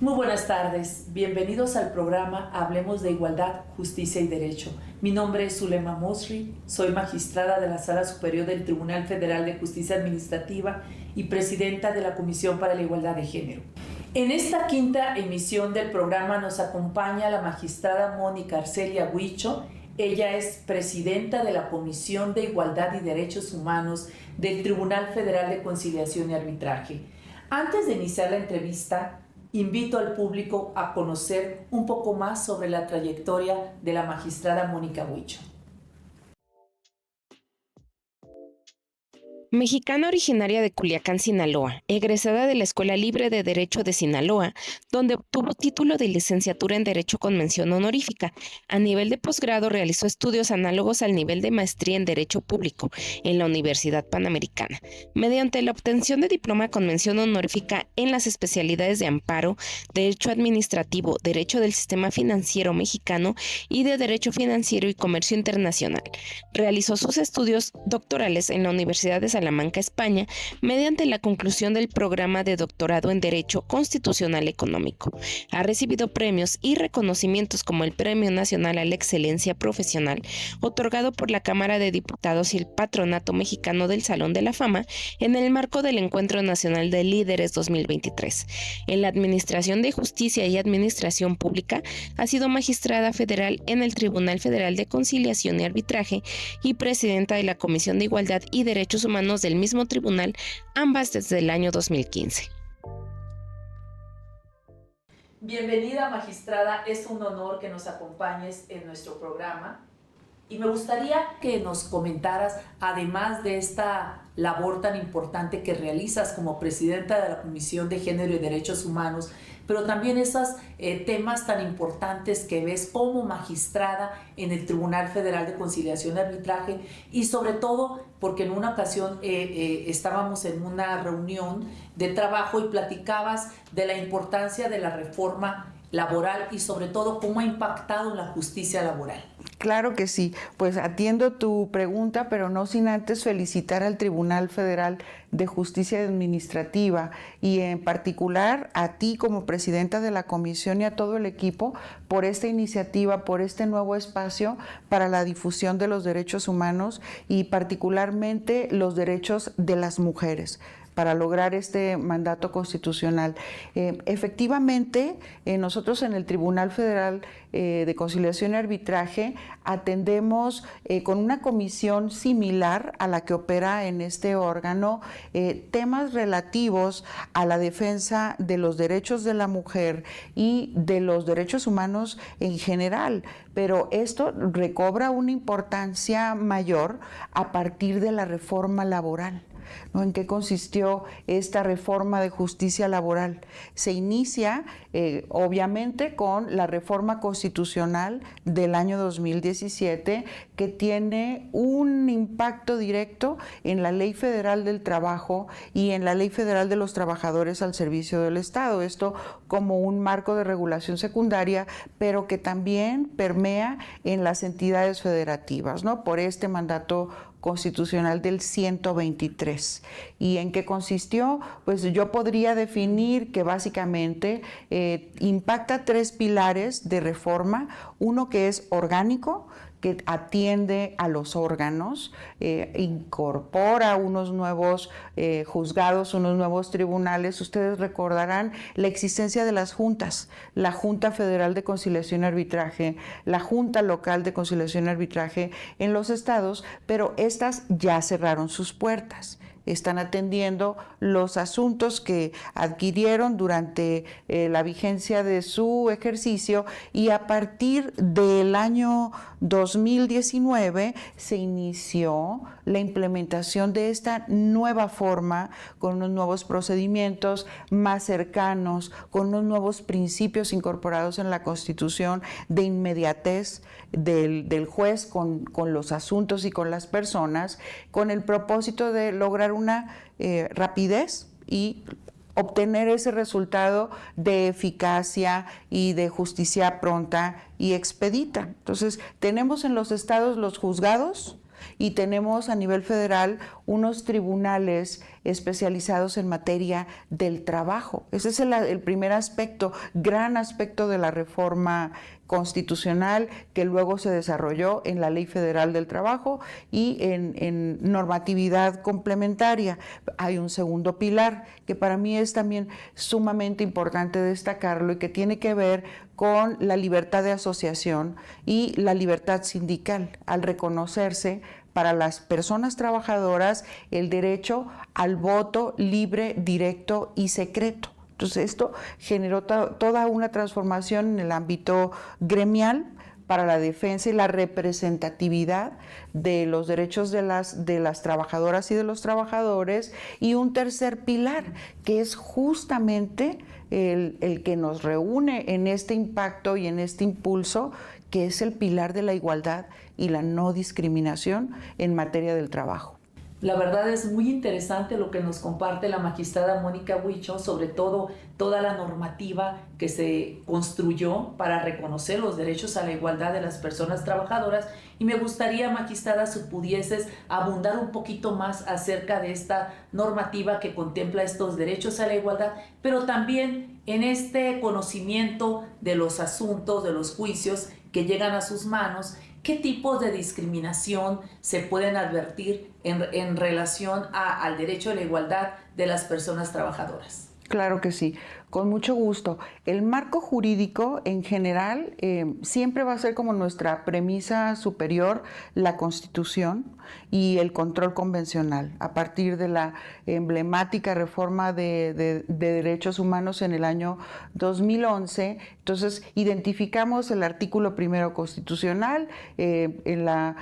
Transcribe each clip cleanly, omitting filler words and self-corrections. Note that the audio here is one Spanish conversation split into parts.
Muy buenas tardes, bienvenidos al programa Hablemos de Igualdad, Justicia y Derecho. Mi nombre es Zulema Mosri, soy magistrada de la Sala Superior del Tribunal Federal de Justicia Administrativa y presidenta de la Comisión para la Igualdad de Género. En esta quinta emisión del programa nos acompaña la magistrada Mónica Arcelia Huicho. Ella es presidenta de la Comisión de Igualdad y Derechos Humanos del Tribunal Federal de Conciliación y Arbitraje. Antes de iniciar la entrevista, invito al público a conocer un poco más sobre la trayectoria de la magistrada Mónica Huicho. Mexicana originaria de Culiacán, Sinaloa, egresada de la Escuela Libre de Derecho de Sinaloa, donde obtuvo título de licenciatura en Derecho con mención honorífica. A nivel de posgrado realizó estudios análogos al nivel de maestría en Derecho Público en la Universidad Panamericana, mediante la obtención de diploma con mención honorífica en las especialidades de Amparo, Derecho Administrativo, Derecho del Sistema Financiero Mexicano y de Derecho Financiero y Comercio Internacional. Realizó sus estudios doctorales en la Universidad de Salamanca, España, mediante la conclusión del programa de doctorado en Derecho Constitucional Económico. Ha recibido premios y reconocimientos como el Premio Nacional a la Excelencia Profesional, otorgado por la Cámara de Diputados y el Patronato Mexicano del Salón de la Fama en el marco del Encuentro Nacional de Líderes 2023. En la Administración de Justicia y Administración Pública ha sido magistrada federal en el Tribunal Federal de Conciliación y Arbitraje y presidenta de la Comisión de Igualdad y Derechos Humanos del mismo tribunal, ambas desde el año 2015. Bienvenida, magistrada, es un honor que nos acompañes en nuestro programa y me gustaría que nos comentaras, además de esta labor tan importante que realizas como presidenta de la Comisión de Género y Derechos Humanos, pero también esos temas tan importantes que ves como magistrada en el Tribunal Federal de Conciliación y Arbitraje, y sobre todo porque en una ocasión estábamos en una reunión de trabajo y platicabas de la importancia de la reforma laboral y sobre todo cómo ha impactado en la justicia laboral. Claro que sí, pues atiendo tu pregunta, pero no sin antes felicitar al Tribunal Federal de Justicia Administrativa y en particular a ti como presidenta de la comisión y a todo el equipo por esta iniciativa, por este nuevo espacio para la difusión de los derechos humanos y particularmente los derechos de las mujeres, para lograr este mandato constitucional. Efectivamente, nosotros en el Tribunal Federal de Conciliación y Arbitraje atendemos con una comisión similar a la que opera en este órgano temas relativos a la defensa de los derechos de la mujer y de los derechos humanos en general, pero esto recobra una importancia mayor a partir de la reforma laboral. ¿No? ¿En qué consistió esta reforma de justicia laboral? Se inicia, obviamente, con la reforma constitucional del año 2017, que tiene un impacto directo en la Ley Federal del Trabajo y en la Ley Federal de los Trabajadores al Servicio del Estado. Esto como un marco de regulación secundaria, pero que también permea en las entidades federativas, ¿no? Por este mandato constitucional del 123. ¿Y en qué consistió? Pues yo podría definir que básicamente impacta tres pilares de reforma. Uno que es orgánico, que atiende a los órganos, incorpora unos nuevos juzgados, unos nuevos tribunales. Ustedes recordarán la existencia de las juntas, la Junta Federal de Conciliación y Arbitraje, la Junta Local de Conciliación y Arbitraje en los estados, pero estas ya cerraron sus puertas. Están atendiendo los asuntos que adquirieron durante la vigencia de su ejercicio y a partir del año 2019 se inició la implementación de esta nueva forma con unos nuevos procedimientos más cercanos, con unos nuevos principios incorporados en la Constitución de inmediatez del juez con los asuntos y con las personas, con el propósito de lograr una rapidez y obtener ese resultado de eficacia y de justicia pronta y expedita. Entonces, tenemos en los estados los juzgados y tenemos a nivel federal unos tribunales especializados en materia del trabajo. Ese es el primer aspecto, gran aspecto de la reforma constitucional que luego se desarrolló en la Ley Federal del Trabajo y en normatividad complementaria. Hay un segundo pilar que para mí es también sumamente importante destacarlo y que tiene que ver con la libertad de asociación y la libertad sindical, al reconocerse para las personas trabajadoras el derecho al voto libre, directo y secreto. Entonces esto generó toda una transformación en el ámbito gremial para la defensa y la representatividad de los derechos de las trabajadoras y de los trabajadores, y un tercer pilar que es justamente el que nos reúne en este impacto y en este impulso, que es el pilar de la igualdad y la no discriminación en materia del trabajo. La verdad es muy interesante lo que nos comparte la magistrada Mónica Huicho, sobre todo toda la normativa que se construyó para reconocer los derechos a la igualdad de las personas trabajadoras. Y me gustaría, magistrada, si pudieses abundar un poquito más acerca de esta normativa que contempla estos derechos a la igualdad, pero también en este conocimiento de los asuntos, de los juicios que llegan a sus manos. ¿Qué tipos de discriminación se pueden advertir en relación al derecho a la igualdad de las personas trabajadoras? Claro que sí, con mucho gusto. El marco jurídico en general siempre va a ser como nuestra premisa superior, la Constitución y el control convencional. A partir de la emblemática reforma de derechos humanos en el año 2011, entonces identificamos el artículo primero constitucional en la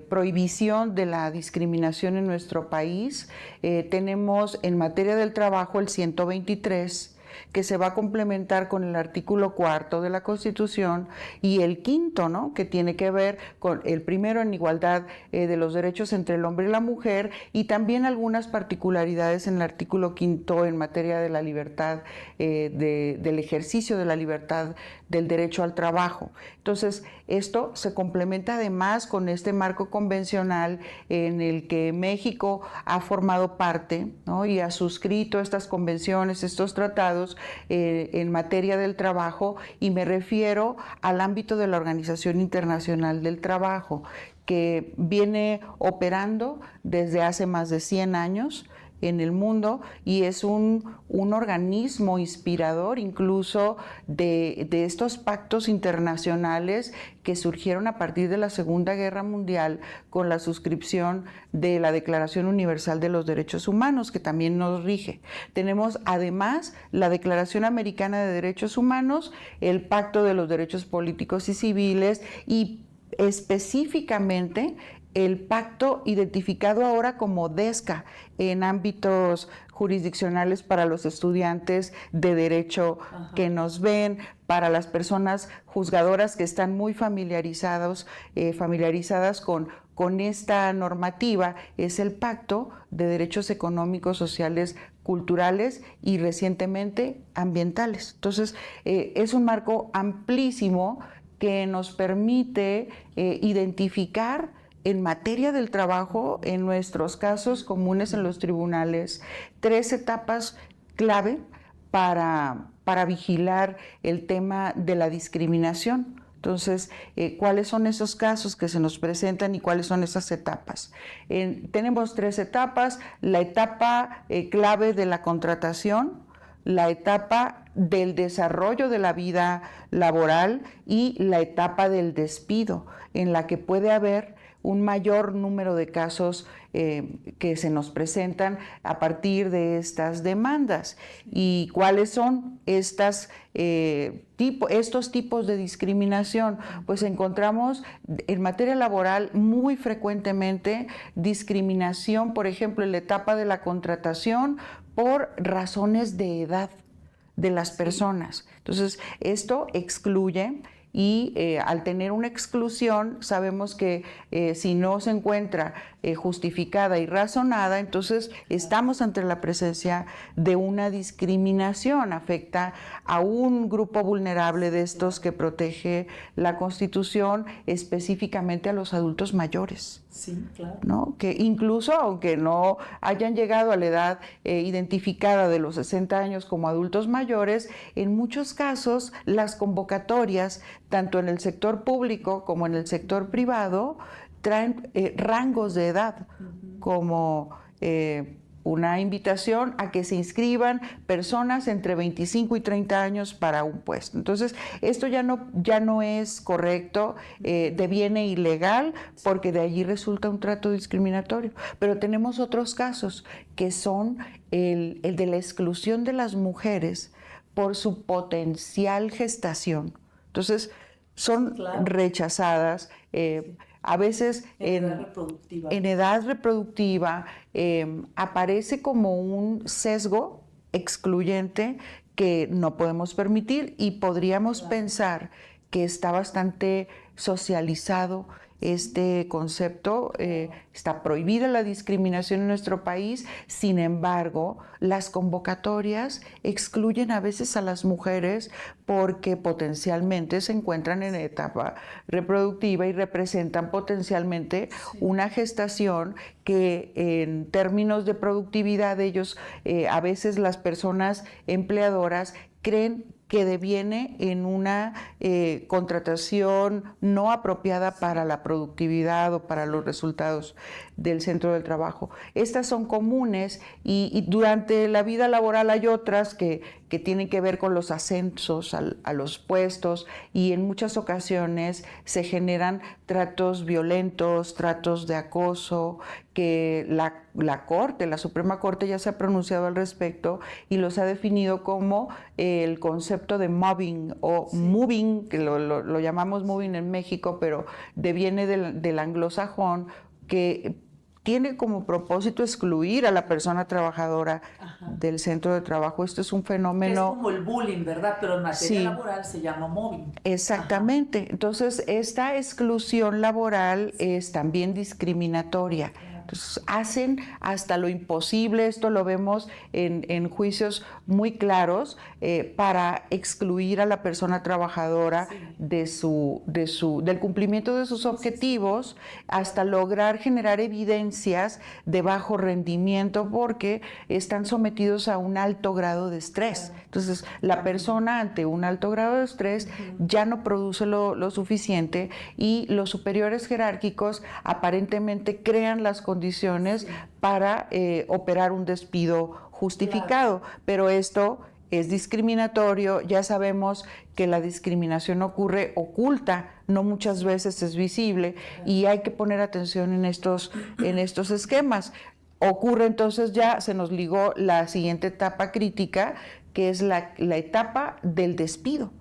prohibición de la discriminación en nuestro país. Tenemos en materia del trabajo el 123, que se va a complementar con el artículo 4 de la Constitución, y el quinto, ¿no?, que tiene que ver con el primero en igualdad de los derechos entre el hombre y la mujer, y también algunas particularidades en el artículo quinto en materia de la libertad, del ejercicio de la libertad del derecho al trabajo. Entonces, esto se complementa además con este marco convencional en el que México ha formado parte, ¿no?, y ha suscrito estas convenciones, estos tratados en materia del trabajo, y me refiero al ámbito de la Organización Internacional del Trabajo, que viene operando desde hace más de 100 años en el mundo, y es un organismo inspirador incluso de estos pactos internacionales que surgieron a partir de la Segunda Guerra Mundial con la suscripción de la Declaración Universal de los Derechos Humanos, que también nos rige. Tenemos además la Declaración Americana de Derechos Humanos, el Pacto de los Derechos Políticos y Civiles, y específicamente el pacto identificado ahora como DESCA en ámbitos jurisdiccionales para los estudiantes de derecho que nos ven, para las personas juzgadoras que están muy familiarizadas con esta normativa. Es el Pacto de Derechos Económicos, Sociales, Culturales y recientemente ambientales. Entonces, es un marco amplísimo que nos permite identificar en materia del trabajo, en nuestros casos comunes en los tribunales, 3 etapas clave para vigilar el tema de la discriminación. Entonces, ¿cuáles son esos casos que se nos presentan y cuáles son esas etapas? Tenemos 3 etapas: la etapa clave de la contratación, la etapa del desarrollo de la vida laboral y la etapa del despido, en la que puede haber un mayor número de casos que se nos presentan a partir de estas demandas. ¿Y cuáles son estos tipos de discriminación? Pues encontramos en materia laboral muy frecuentemente discriminación, por ejemplo, en la etapa de la contratación por razones de edad de las personas. Entonces, esto excluye y al tener una exclusión sabemos que si no se encuentra justificada y razonada, entonces estamos ante la presencia de una discriminación, afecta a un grupo vulnerable de estos que protege la Constitución, específicamente a los adultos mayores. Sí, claro. ¿No? Que incluso aunque no hayan llegado a la edad identificada de los 60 años como adultos mayores, en muchos casos las convocatorias, tanto en el sector público como en el sector privado, traen rangos de edad, como una invitación a que se inscriban personas entre 25 y 30 años para un puesto. Entonces, esto ya no es correcto, deviene ilegal, porque de allí resulta un trato discriminatorio. Pero tenemos otros casos, que son el de la exclusión de las mujeres por su potencial gestación. Entonces, son rechazadas, a veces en edad reproductiva, aparece como un sesgo excluyente que no podemos permitir, y podríamos pensar que está bastante socializado este concepto. Está prohibida la discriminación en nuestro país, sin embargo, las convocatorias excluyen a veces a las mujeres porque potencialmente se encuentran en etapa reproductiva y representan potencialmente una gestación que en términos de productividad de ellos, a veces las personas empleadoras creen que deviene en una contratación no apropiada para la productividad o para los resultados del centro del trabajo. Estas son comunes, y durante la vida laboral hay otras que tienen que ver con los ascensos a los puestos, y en muchas ocasiones se generan tratos violentos, tratos de acoso, que la Suprema Corte ya se ha pronunciado al respecto y los ha definido como el concepto de mobbing o moving, que lo llamamos moving en México, pero deviene del anglosajón, que tiene como propósito excluir a la persona trabajadora del centro de trabajo. Esto es un fenómeno... Es como el bullying, ¿verdad? Pero en materia laboral se llama mobbing. Exactamente. Entonces, esta exclusión laboral es también discriminatoria. Entonces, hacen hasta lo imposible, esto lo vemos en juicios muy claros, para excluir a la persona trabajadora del cumplimiento de sus objetivos, hasta lograr generar evidencias de bajo rendimiento, porque están sometidos a un alto grado de estrés. Entonces, la persona ante un alto grado de estrés ya no produce lo suficiente, y los superiores jerárquicos aparentemente crean las condiciones para operar un despido justificado, pero esto es discriminatorio. Ya sabemos que la discriminación ocurre oculta, no muchas veces es visible, y hay que poner atención en estos esquemas. Ocurre, entonces ya se nos ligó la siguiente etapa crítica, que es la etapa del despido,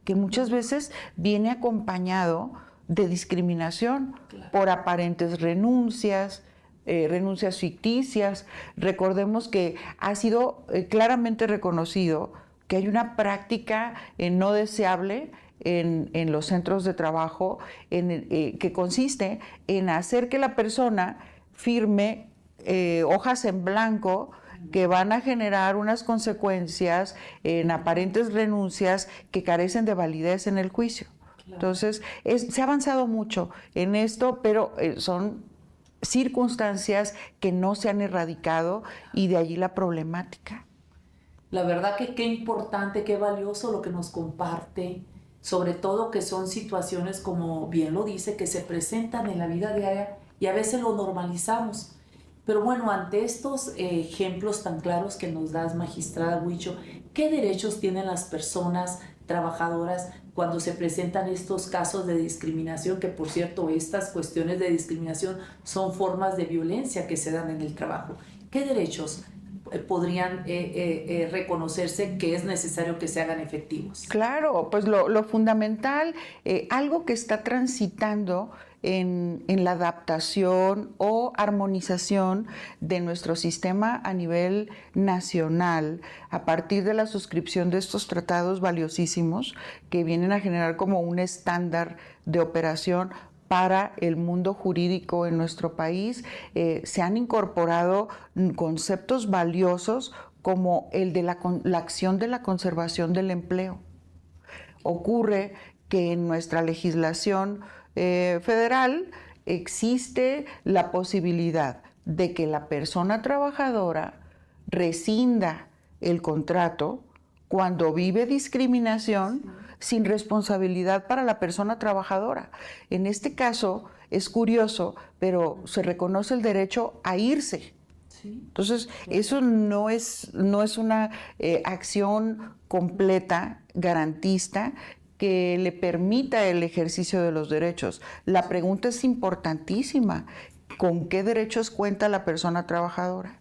que muchas veces viene acompañado de discriminación por aparentes renuncias, renuncias ficticias. Recordemos que ha sido claramente reconocido que hay una práctica no deseable en los centros de trabajo, que consiste en hacer que la persona firme hojas en blanco que van a generar unas consecuencias en aparentes renuncias que carecen de validez en el juicio. Entonces, se ha avanzado mucho en esto, pero son circunstancias que no se han erradicado, y de allí la problemática. La verdad que qué importante, qué valioso lo que nos comparte, sobre todo que son situaciones, como bien lo dice, que se presentan en la vida diaria y a veces lo normalizamos. Pero bueno, ante estos ejemplos tan claros que nos das, magistrada Huicho, ¿qué derechos tienen las personas trabajadoras cuando se presentan estos casos de discriminación? Que por cierto, estas cuestiones de discriminación son formas de violencia que se dan en el trabajo. ¿Qué derechos podrían reconocerse que es necesario que se hagan efectivos? Claro, pues lo fundamental, algo que está transitando en la adaptación o armonización de nuestro sistema a nivel nacional a partir de la suscripción de estos tratados valiosísimos que vienen a generar como un estándar de operación para el mundo jurídico en nuestro país. Se han incorporado conceptos valiosos como el de la acción de la conservación del empleo. Ocurre que en nuestra legislación federal existe la posibilidad de que la persona trabajadora rescinda el contrato cuando vive discriminación sin responsabilidad para la persona trabajadora. En este caso es curioso, pero se reconoce el derecho a irse. Entonces, eso no es una acción completa, garantista, que le permita el ejercicio de los derechos. La pregunta es importantísima. ¿Con qué derechos cuenta la persona trabajadora?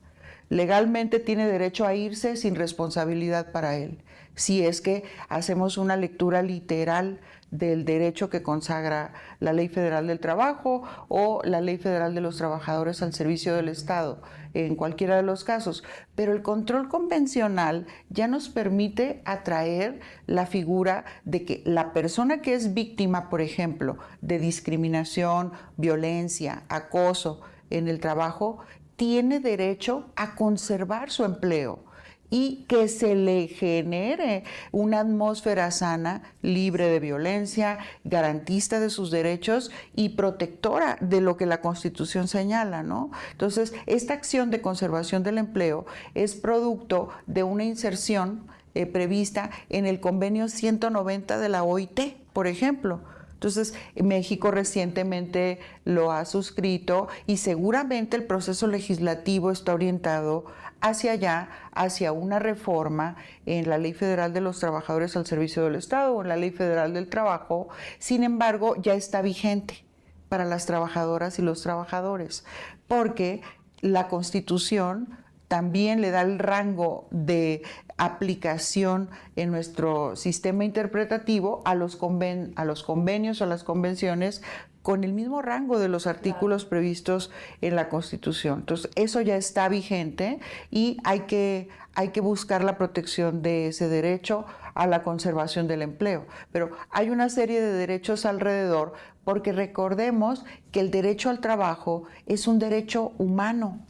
Legalmente tiene derecho a irse sin responsabilidad para él, si es que hacemos una lectura literal del derecho que consagra la Ley Federal del Trabajo o la Ley Federal de los Trabajadores al Servicio del Estado, en cualquiera de los casos. Pero el control convencional ya nos permite atraer la figura de que la persona que es víctima, por ejemplo, de discriminación, violencia, acoso en el trabajo, tiene derecho a conservar su empleo y que se le genere una atmósfera sana, libre de violencia, garantista de sus derechos y protectora de lo que la Constitución señala, ¿no? Entonces, esta acción de conservación del empleo es producto de una inserción prevista en el convenio 190 de la OIT, por ejemplo. Entonces, México recientemente lo ha suscrito y seguramente el proceso legislativo está orientado hacia allá, hacia una reforma en la Ley Federal de los Trabajadores al Servicio del Estado o en la Ley Federal del Trabajo. Sin embargo, ya está vigente para las trabajadoras y los trabajadores, porque la Constitución también le da el rango de aplicación en nuestro sistema interpretativo a los convenios o a las convenciones con el mismo rango de los artículos previstos en la Constitución. Entonces, eso ya está vigente y hay que buscar la protección de ese derecho a la conservación del empleo. Pero hay una serie de derechos alrededor, porque recordemos que el derecho al trabajo es un derecho humano,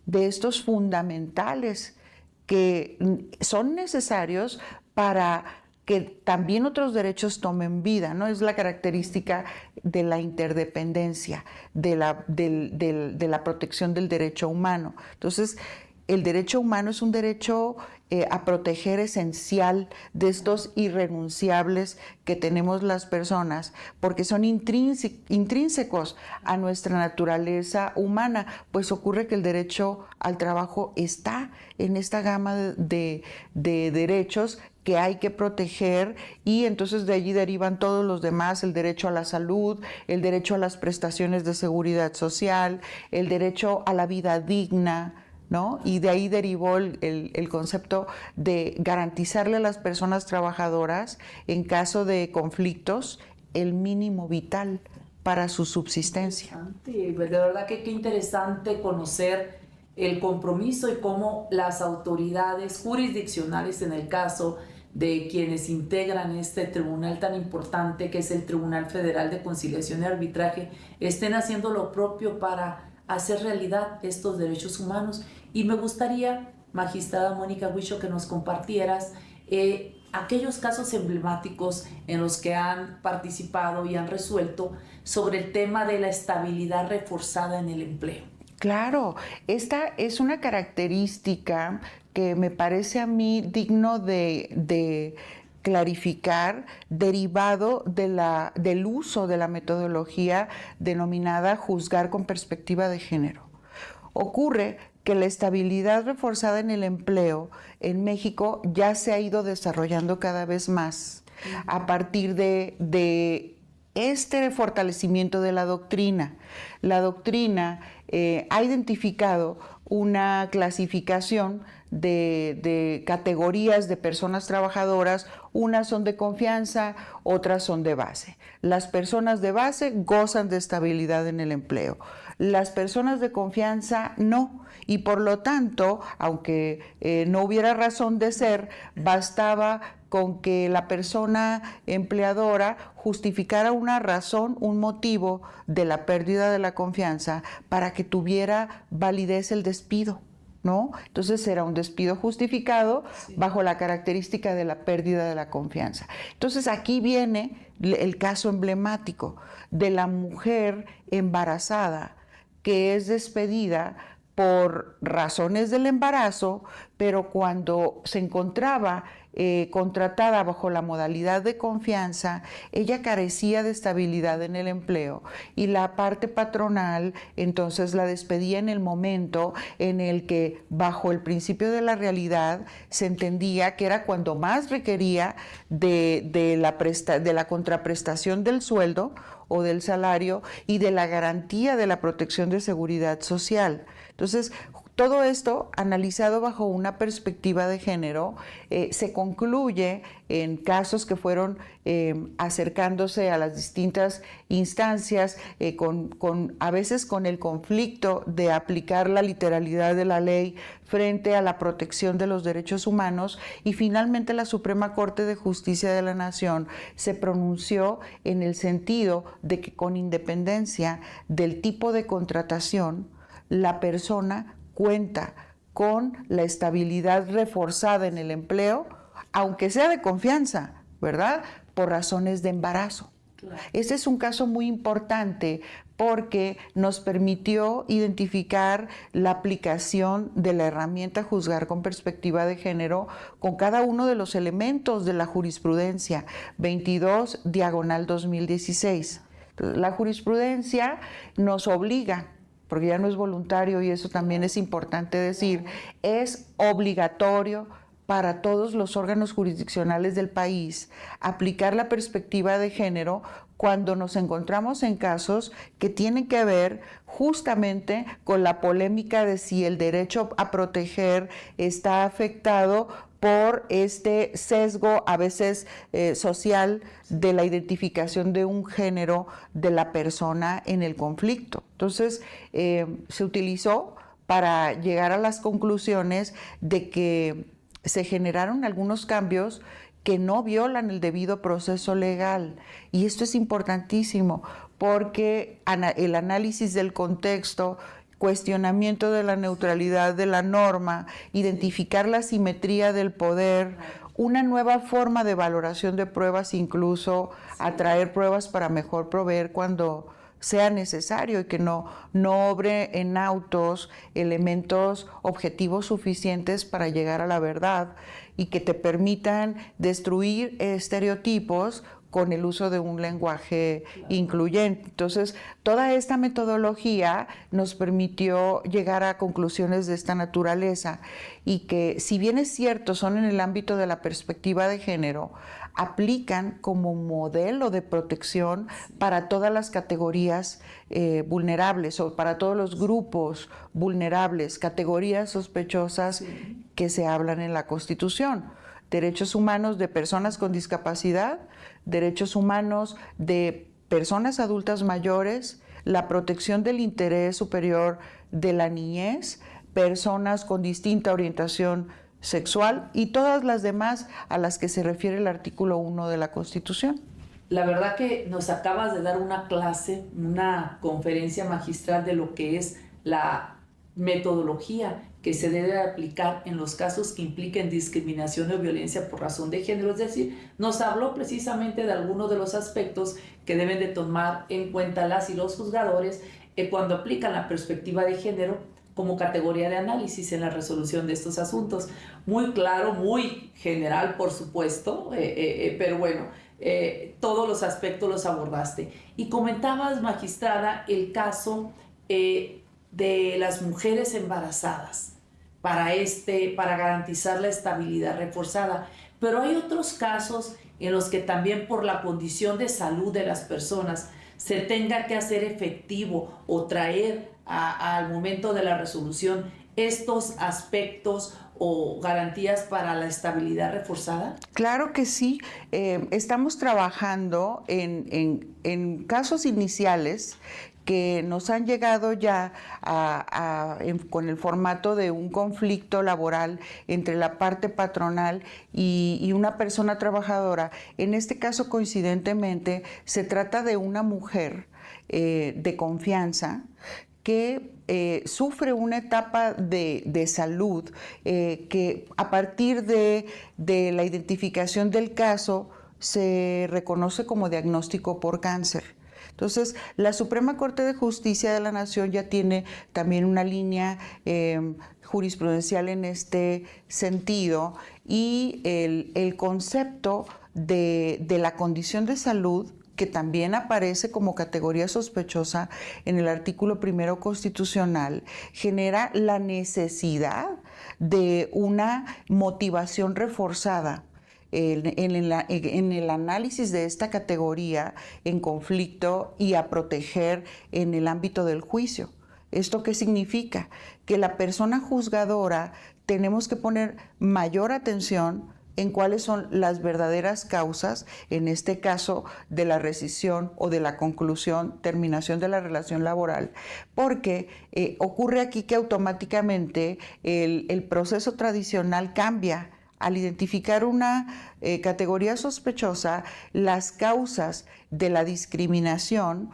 de estos fundamentales que son necesarios para que también otros derechos tomen vida, ¿no? Es la característica de la interdependencia, de la protección del derecho humano. Entonces, el derecho humano es un derecho a proteger esencial de estos irrenunciables que tenemos las personas, porque son intrínsecos a nuestra naturaleza humana. Pues ocurre que el derecho al trabajo está en esta gama de derechos que hay que proteger, y entonces de allí derivan todos los demás: el derecho a la salud, el derecho a las prestaciones de seguridad social, el derecho a la vida digna, ¿no? Y de ahí derivó el concepto de garantizarle a las personas trabajadoras, en caso de conflictos, el mínimo vital para su subsistencia. De verdad que qué interesante conocer el compromiso y cómo las autoridades jurisdiccionales, en el caso de quienes integran este tribunal tan importante que es el Tribunal Federal de Conciliación y Arbitraje, estén haciendo lo propio para hacer realidad estos derechos humanos. Y me gustaría, magistrada Mónica Huicho, que nos compartieras aquellos casos emblemáticos en los que han participado y han resuelto sobre el tema de la estabilidad reforzada en el empleo. Claro, esta es una característica que me parece a mí digno de clarificar, derivado del uso de la metodología denominada juzgar con perspectiva de género. Ocurre que la estabilidad reforzada en el empleo en México ya se ha ido desarrollando cada vez más a partir de este fortalecimiento de la doctrina. La doctrina ha identificado una clasificación de categorías de personas trabajadoras. Unas son de confianza, otras son de base. Las personas de base gozan de estabilidad en el empleo. Las personas de confianza no. Y por lo tanto, aunque no hubiera razón de ser, bastaba con que la persona empleadora justificara una razón, un motivo de la pérdida de la confianza para que tuviera validez el despido, ¿no? Entonces era un despido justificado bajo la característica de la pérdida de la confianza. Entonces aquí viene el caso emblemático de la mujer embarazada que es despedida por razones del embarazo, pero cuando se encontraba contratada bajo la modalidad de confianza, ella carecía de estabilidad en el empleo y la parte patronal entonces la despedía en el momento en el que, bajo el principio de la realidad, se entendía que era cuando más requería de la contraprestación del sueldo o del salario y de la garantía de la protección de seguridad social. Entonces, todo esto, analizado bajo una perspectiva de género, se concluye en casos que fueron acercándose a las distintas instancias, a veces con el conflicto de aplicar la literalidad de la ley frente a la protección de los derechos humanos, y finalmente la Suprema Corte de Justicia de la Nación se pronunció en el sentido de que, con independencia del tipo de contratación, la persona cuenta con la estabilidad reforzada en el empleo, aunque sea de confianza, ¿verdad? Por razones de embarazo. Claro. Este es un caso muy importante porque nos permitió identificar la aplicación de la herramienta Juzgar con Perspectiva de Género con cada uno de los elementos de la jurisprudencia 22/2016. La jurisprudencia nos obliga, porque ya no es voluntario, y eso también es importante decir, es obligatorio para todos los órganos jurisdiccionales del país aplicar la perspectiva de género cuando nos encontramos en casos que tienen que ver justamente con la polémica de si el derecho a proteger está afectado por este sesgo, a veces social, de la identificación de un género de la persona en el conflicto. Entonces, se utilizó para llegar a las conclusiones de que se generaron algunos cambios que no violan el debido proceso legal. Y esto es importantísimo porque el análisis del contexto, cuestionamiento de la neutralidad de la norma, identificar la simetría del poder, una nueva forma de valoración de pruebas, incluso atraer pruebas para mejor proveer cuando sea necesario y que no obre en autos elementos objetivos suficientes para llegar a la verdad y que te permitan destruir estereotipos con el uso de un lenguaje incluyente. Entonces, toda esta metodología nos permitió llegar a conclusiones de esta naturaleza y que, si bien es cierto, son en el ámbito de la perspectiva de género, aplican como modelo de protección para todas las categorías vulnerables o para todos los grupos vulnerables, categorías sospechosas que se hablan en la Constitución. Derechos humanos de personas con discapacidad, derechos humanos de personas adultas mayores, la protección del interés superior de la niñez, personas con distinta orientación sexual y todas las demás a las que se refiere el artículo 1 de la Constitución. La verdad que nos acabas de dar una clase, una conferencia magistral de lo que es la metodología que se debe aplicar en los casos que impliquen discriminación o violencia por razón de género. Es decir, nos habló precisamente de algunos de los aspectos que deben de tomar en cuenta las y los juzgadores cuando aplican la perspectiva de género como categoría de análisis en la resolución de estos asuntos. Muy claro, muy general, por supuesto, pero bueno, todos los aspectos los abordaste. Y comentabas, magistrada, el caso de las mujeres embarazadas para garantizar la estabilidad reforzada. Pero hay otros casos en los que también, por la condición de salud de las personas, se tenga que hacer efectivo o traer al momento de la resolución estos aspectos o garantías para la estabilidad reforzada? Claro que sí. Estamos trabajando en casos iniciales que nos han llegado ya con el formato de un conflicto laboral entre la parte patronal y una persona trabajadora. En este caso, coincidentemente, se trata de una mujer de confianza que sufre una etapa de salud que a partir de la identificación del caso se reconoce como diagnóstico por cáncer. Entonces, la Suprema Corte de Justicia de la Nación ya tiene también una línea jurisprudencial en este sentido y el concepto de la condición de salud, que también aparece como categoría sospechosa en el artículo 1 constitucional, genera la necesidad de una motivación reforzada en el análisis de esta categoría en conflicto y a proteger en el ámbito del juicio. ¿Esto qué significa? Que la persona juzgadora tenemos que poner mayor atención en cuáles son las verdaderas causas, en este caso de la rescisión o de la conclusión, terminación de la relación laboral, porque ocurre aquí que automáticamente el proceso tradicional cambia. Al identificar una categoría sospechosa, las causas de la discriminación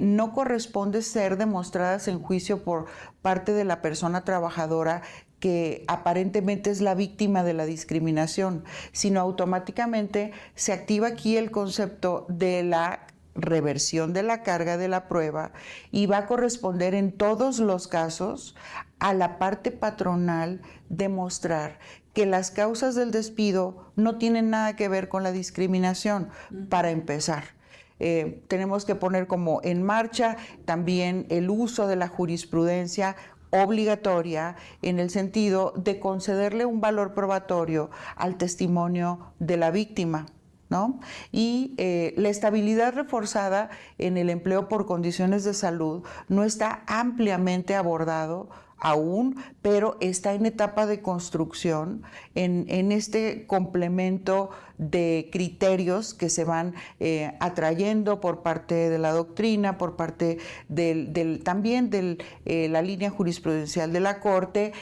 no corresponde ser demostradas en juicio por parte de la persona trabajadora que aparentemente es la víctima de la discriminación, sino automáticamente se activa aquí el concepto de la reversión de la carga de la prueba y va a corresponder en todos los casos a la parte patronal demostrar que las causas del despido no tienen nada que ver con la discriminación, para empezar. Tenemos que poner como en marcha también el uso de la jurisprudencia obligatoria en el sentido de concederle un valor probatorio al testimonio de la víctima, ¿no? Y la estabilidad reforzada en el empleo por condiciones de salud no está ampliamente abordado aún, pero está en etapa de construcción en este complemento de criterios que se van atrayendo por parte de la doctrina, por parte también de la línea jurisprudencial de la Corte,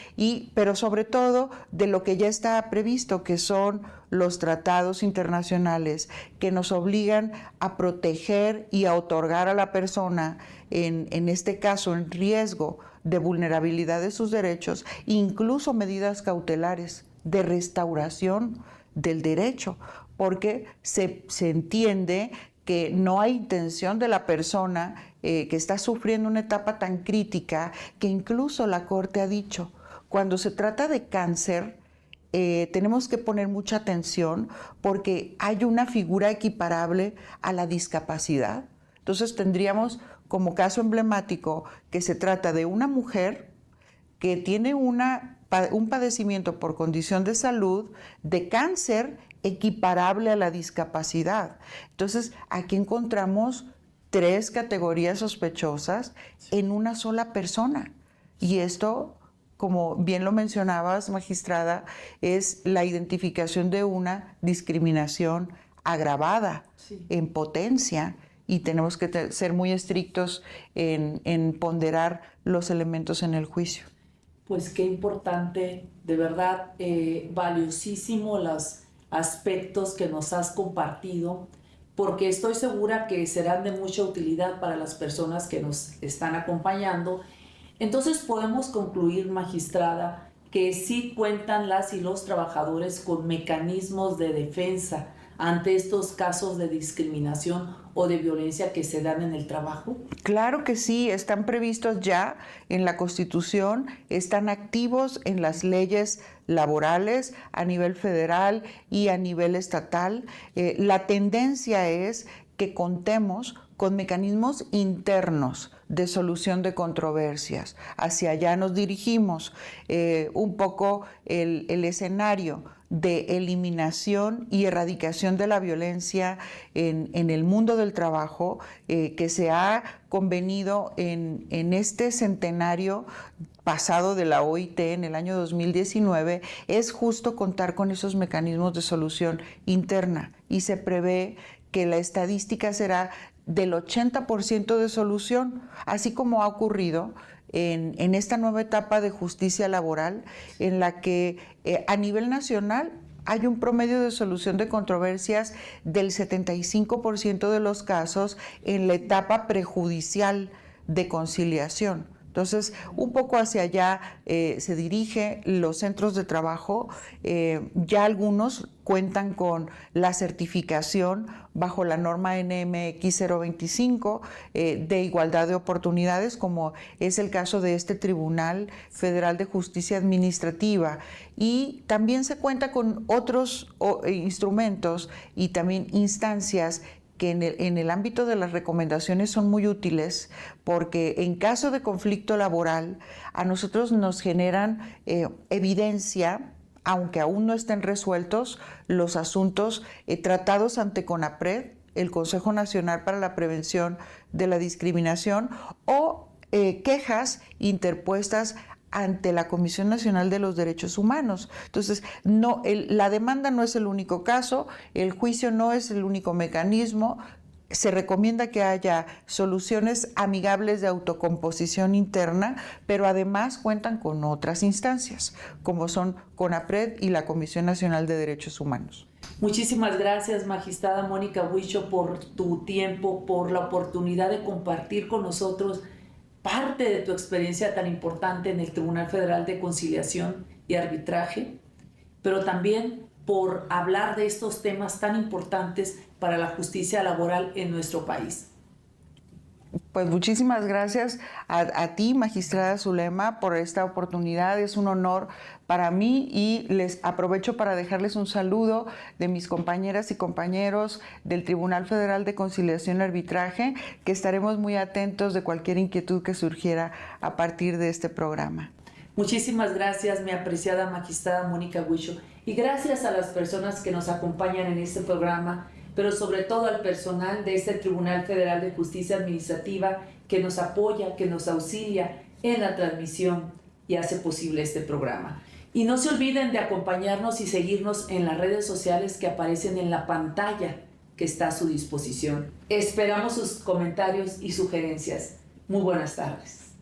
pero sobre todo de lo que ya está previsto, que son los tratados internacionales que nos obligan a proteger y a otorgar a la persona, en este caso en riesgo de vulnerabilidad de sus derechos, incluso medidas cautelares de restauración del derecho, porque se entiende que no hay intención de la persona que está sufriendo una etapa tan crítica, que incluso la Corte ha dicho, cuando se trata de cáncer, tenemos que poner mucha atención porque hay una figura equiparable a la discapacidad. Entonces tendríamos como caso emblemático que se trata de una mujer que tiene un padecimiento por condición de salud de cáncer equiparable a la discapacidad. Entonces, aquí encontramos 3 categorías sospechosas en una sola persona. Y esto, como bien lo mencionabas, magistrada, es la identificación de una discriminación agravada, en potencia, y tenemos que ser muy estrictos en ponderar los elementos en el juicio. Pues qué importante, de verdad, valiosísimo los aspectos que nos has compartido, porque estoy segura que serán de mucha utilidad para las personas que nos están acompañando. Entonces podemos concluir, magistrada, que sí cuentan las y los trabajadores con mecanismos de defensa ante estos casos de discriminación o de violencia que se dan en el trabajo? Claro que sí, están previstos ya en la Constitución, están activos en las leyes laborales a nivel federal y a nivel estatal. La tendencia es que contemos con mecanismos internos de solución de controversias. Hacia allá nos dirigimos. Un poco el escenario de eliminación y erradicación de la violencia en el mundo del trabajo que se ha convenido en este centenario pasado de la OIT en el año 2019 es justo contar con esos mecanismos de solución interna, y se prevé que la estadística será del 80% de solución, así como ha ocurrido en esta nueva etapa de justicia laboral, en la que a nivel nacional hay un promedio de solución de controversias del 75% de los casos en la etapa prejudicial de conciliación. Entonces, un poco hacia allá se dirige los centros de trabajo. Ya algunos cuentan con la certificación bajo la norma NMX 025 de igualdad de oportunidades, como es el caso de este Tribunal Federal de Justicia Administrativa. Y también se cuenta con otros instrumentos y también instancias que en el ámbito de las recomendaciones son muy útiles, porque en caso de conflicto laboral a nosotros nos generan evidencia, aunque aún no estén resueltos los asuntos tratados ante CONAPRED, el Consejo Nacional para la Prevención de la Discriminación, o quejas interpuestas ante la Comisión Nacional de los Derechos Humanos. Entonces, la demanda no es el único caso, el juicio no es el único mecanismo. Se recomienda que haya soluciones amigables de autocomposición interna, pero además cuentan con otras instancias, como son CONAPRED y la Comisión Nacional de Derechos Humanos. Muchísimas gracias, magistrada Mónica Huicho, por tu tiempo, por la oportunidad de compartir con nosotros parte de tu experiencia tan importante en el Tribunal Federal de Conciliación y Arbitraje, pero también por hablar de estos temas tan importantes para la justicia laboral en nuestro país. Pues muchísimas gracias a ti, magistrada Zulema, por esta oportunidad. Es un honor para mí y les aprovecho para dejarles un saludo de mis compañeras y compañeros del Tribunal Federal de Conciliación y Arbitraje, que estaremos muy atentos de cualquier inquietud que surgiera a partir de este programa. Muchísimas gracias, mi apreciada magistrada Mónica Huicho, y gracias a las personas que nos acompañan en este programa, pero sobre todo al personal de este Tribunal Federal de Justicia Administrativa que nos apoya, que nos auxilia en la transmisión y hace posible este programa. Y no se olviden de acompañarnos y seguirnos en las redes sociales que aparecen en la pantalla que está a su disposición. Esperamos sus comentarios y sugerencias. Muy buenas tardes.